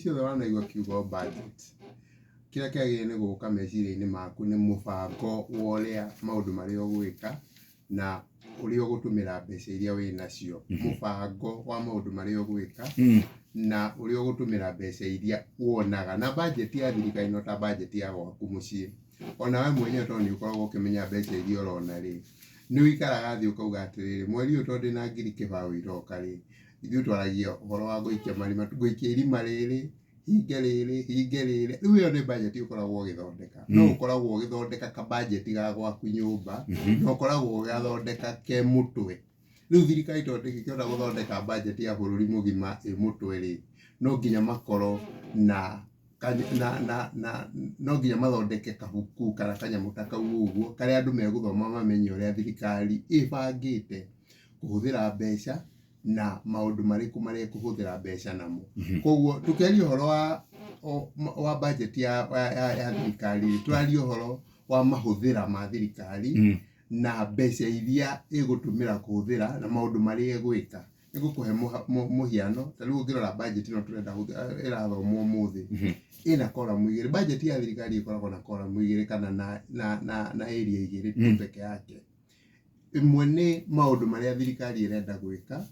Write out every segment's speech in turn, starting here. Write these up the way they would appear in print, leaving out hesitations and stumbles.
ciothe wanaigua kiugo budget, kĩrĩa kĩagĩrĩire nĩ gũka meciria-inĩ maku nĩ mũbango wa ũrĩa maũndũ marĩa ũgwĩka na ũrĩa ũgũtũmĩra mbeca iria wĩ nacio. Mũbango wa maũndũ marĩa ũgwĩka na ũrĩa ũgũtũmĩra mbeca iria wonaga. Na budget ya thirikari no ta budget ya gwaku mũciĩ. Ona we mwenyewe tondũ nĩ ũkoragwo ũkĩmenya mbeca iria ũrona rĩ, nĩ ũikaraga thĩ ũkauga atĩrĩrĩ, mweri ũyũ tondũ ndĩna ngiri kĩbaũ iroka rĩ, ithuĩ twaragia ũhoro wa gũikia marima, ngũikia irima rĩrĩ, hinge rĩrĩ, hinge rĩrĩ. Rĩu ĩyo nĩ budget ũkoragwo ũgĩthondeka. No ũkoragwo ũgĩthondeka ka budget ga gwaku nyũmba, no ũkoragwo ũgĩthondeka ke mũtwe. Rĩu thirikari tondũ ndĩngĩkĩhota gũthondeka budget ya bũrũri mũgima ĩ mũtwe rĩ, no nginya makorwo na no nginya mathondeke kabuku kana kanyamũ ta kau ũguo karĩa andũ megũthoma mamenye ũrĩa thirikari ĩbangĩte kũhũthĩra mbeca na maũndũ marĩkũ marĩa kũhũthĩra mbeca namo. Koguo tũkĩaria ũhoro wa budget ya thirikari, tũraria ũhoro wa mahũthĩra ma thirikari na mbeca iria ĩgũtũmĩra kũhũthĩra na maũndũ marĩa ĩgwĩka. Nĩngũkũhe mũhiano, ta rĩu ũngĩrora budget ĩno tũrenda ĩrathomwo ũmũthĩ ĩna column igĩrĩ. Budget ya thirikari ĩkoragwo na column igĩrĩ kana na area igĩrĩ tu peke yake. Ĩmwe nĩ maũndũ marĩa thirikari ĩrenda gwĩka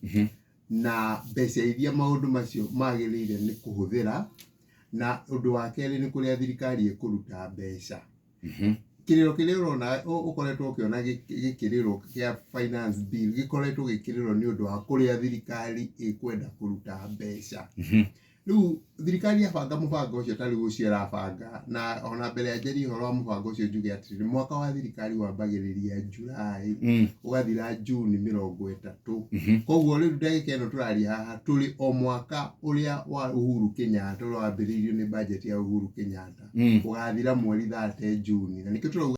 na mbeca iria maũndũ macio magĩrĩire nĩ kũhũthĩra, na ũndũ wa kerĩ nĩ kũrĩa thirikari ĩkũruta mbeca. Kĩrĩro kĩrĩa ũrona ũkoretwo ũkĩona gĩkĩrĩrwo kĩa finance bill gĩkoretwo gĩkĩrĩrwo nĩ ũndũ wa kũrĩa thirikari ĩkwenda kũruta mbeca. Rĩu thirikari yabanga mũbango ũcio ta rĩu ũcio ĩrabanga, na ona mbere ya njarie ũhoro wa mũbango ũcio njuge atĩrĩrĩ, mwaka wa thirikari wambagĩrĩria July ũgathira June 30. Koguo rĩu ndagĩka ĩno tũraria haha tũrĩ o mwaka ũrĩa wa Uhuru Kenyatta ũrĩa wambĩrĩirio nĩ budget ya Uhuru Kenyatta ũgathira mweri 30 June. Na nĩkĩo tũrauga